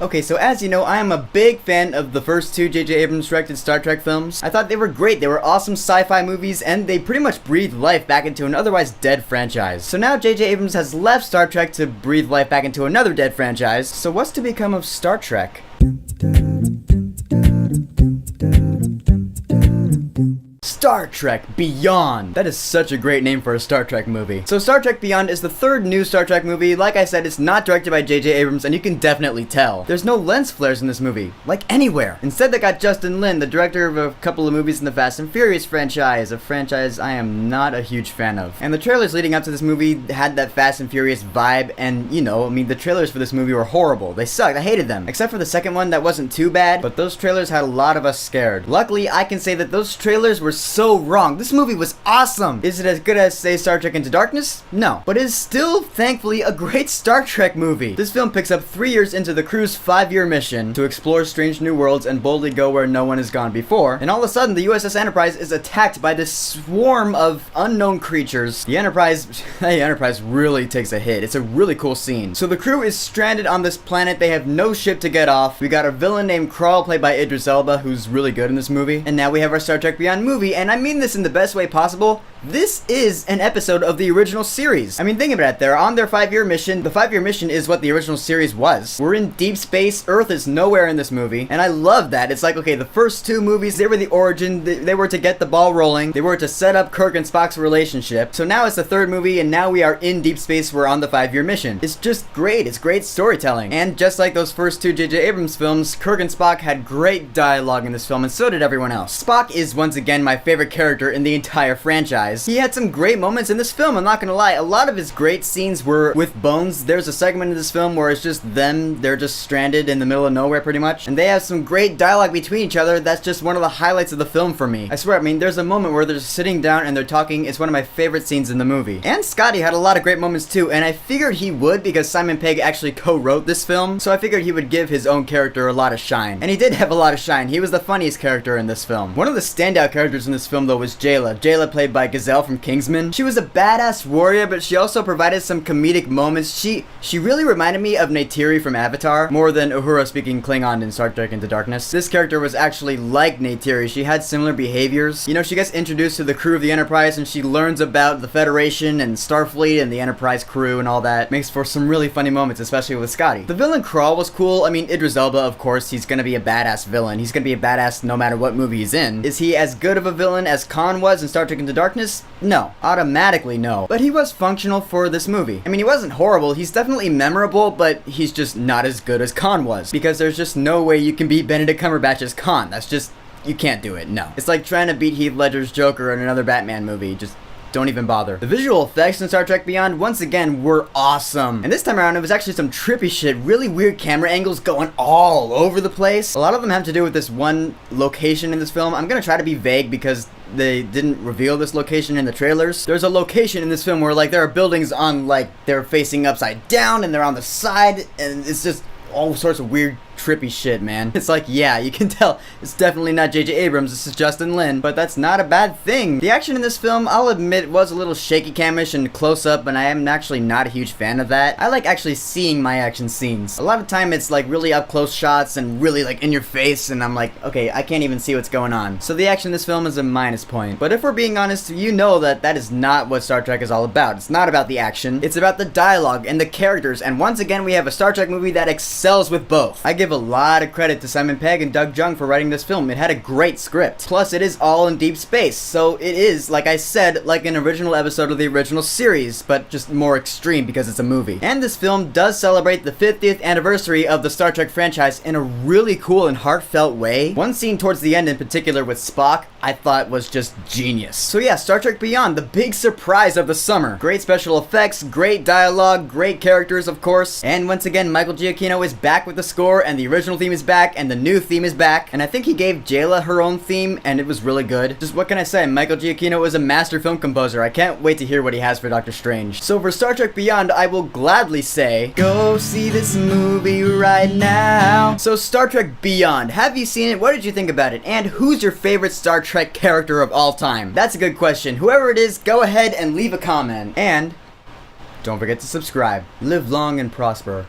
Okay, so as you know, I am a big fan of the first two J.J. Abrams directed Star Trek films. I thought they were great, they were awesome sci-fi movies, and they pretty much breathed life back into an otherwise dead franchise. So now J.J. Abrams has left Star Trek to breathe life back into another dead franchise, so what's to become of Star Trek? Star Trek Beyond! That is such a great name for a Star Trek movie. So Star Trek Beyond is the third new Star Trek movie. Like I said, it's not directed by J.J. Abrams, and you can definitely tell. There's no lens flares in this movie, like anywhere. Instead, they got Justin Lin, the director of a couple of movies in the Fast and Furious franchise, a franchise I am not a huge fan of. And the trailers leading up to this movie had that Fast and Furious vibe, and you know, I mean, the trailers for this movie were horrible. They sucked, I hated them. Except for the second one, that wasn't too bad, but those trailers had a lot of us scared. Luckily, I can say that those trailers were so wrong. This movie was awesome. Is it as good as, say, Star Trek Into Darkness? No. But it is still, thankfully, a great Star Trek movie. This film picks up 3 years into the crew's 5-year mission to explore strange new worlds and boldly go where no one has gone before. And all of a sudden, the USS Enterprise is attacked by this swarm of unknown creatures. The Enterprise really takes a hit. It's a really cool scene. So the crew is stranded on this planet. They have no ship to get off. We got a villain named Krall, played by Idris Elba, who's really good in this movie. And now we have our Star Trek Beyond movie, and I mean this in the best way possible. This is an episode of the original series. I mean, think about it. They're on their 5-year mission. The 5-year mission is what the original series was. We're in deep space. Earth is nowhere in this movie. And I love that. It's like, okay, the first two movies, they were the origin. They were to get the ball rolling. They were to set up Kirk and Spock's relationship. So now it's the third movie, and now we are in deep space. We're on the 5-year mission. It's just great. It's great storytelling. And just like those first two J.J. Abrams films, Kirk and Spock had great dialogue in this film, and so did everyone else. Spock is once again my favorite character in the entire franchise. He had some great moments in this film, I'm not gonna lie. A lot of his great scenes were with Bones. There's a segment in this film where it's just them, they're just stranded in the middle of nowhere pretty much, and they have some great dialogue between each other. That's just one of the highlights of the film for me. I swear, I mean, there's a moment where they're just sitting down and they're talking. It's one of my favorite scenes in the movie. And Scotty had a lot of great moments too, and I figured he would because Simon Pegg actually co-wrote this film, so I figured he would give his own character a lot of shine. And he did have a lot of shine. He was the funniest character in this film. One of the standout characters in this film though was Jayla. Jayla, played by Gazelle from Kingsman. She was a badass warrior, but she also provided some comedic moments. She really reminded me of Neytiri from Avatar, more than Uhura speaking Klingon in Star Trek Into Darkness. This character was actually like Neytiri. She had similar behaviors. You know, she gets introduced to the crew of the Enterprise, and she learns about the Federation and Starfleet and the Enterprise crew and all that. Makes for some really funny moments, especially with Scotty. The villain Krall was cool. I mean, Idris Elba, of course, he's gonna be a badass villain. He's gonna be a badass no matter what movie he's in. Is he as good of a villain as Khan was in Star Trek Into Darkness? No. Automatically no. But he was functional for this movie. I mean, he wasn't horrible. He's definitely memorable, but he's just not as good as Khan was. Because there's just no way you can beat Benedict Cumberbatch as Khan. That's just, you can't do it, no. It's like trying to beat Heath Ledger's Joker in another Batman movie. Just don't even bother. The visual effects in Star Trek Beyond, once again, were awesome. And this time around, it was actually some trippy shit, really weird camera angles going all over the place. A lot of them have to do with this one location in this film. I'm gonna try to be vague because they didn't reveal this location in the trailers. There's a location in this film where, like, there are buildings on, like, they're facing upside down and they're on the side, and it's just all sorts of weird trippy shit, man. It's like, yeah, you can tell it's definitely not J.J. Abrams, this is Justin Lin, but that's not a bad thing. The action in this film, I'll admit, was a little shaky camish and close up, and I am actually not a huge fan of that. I like actually seeing my action scenes. A lot of time it's like really up close shots and really like in your face, and I'm like, okay, I can't even see what's going on. So the action in this film is a minus point. But if we're being honest, you know that that is not what Star Trek is all about. It's not about the action. It's about the dialogue and the characters, and once again we have a Star Trek movie that excels with both. I give a lot of credit to Simon Pegg and Doug Jung for writing this film. It had a great script. Plus, it is all in deep space, so it is, like I said, like an original episode of the original series, but just more extreme because it's a movie. And this film does celebrate the 50th anniversary of the Star Trek franchise in a really cool and heartfelt way. One scene towards the end in particular with Spock, I thought was just genius. So yeah, Star Trek Beyond, the big surprise of the summer. Great special effects, great dialogue, great characters, of course. And once again, Michael Giacchino is back with the score, and the original theme is back, and the new theme is back. And I think he gave Jayla her own theme, and it was really good. Just what can I say? Michael Giacchino is a master film composer. I can't wait to hear what he has for Doctor Strange. So for Star Trek Beyond, I will gladly say, go see this movie right now. So Star Trek Beyond, have you seen it? What did you think about it? And who's your favorite Star Trek character of all time? That's a good question. Whoever it is, go ahead and leave a comment. And don't forget to subscribe. Live long and prosper.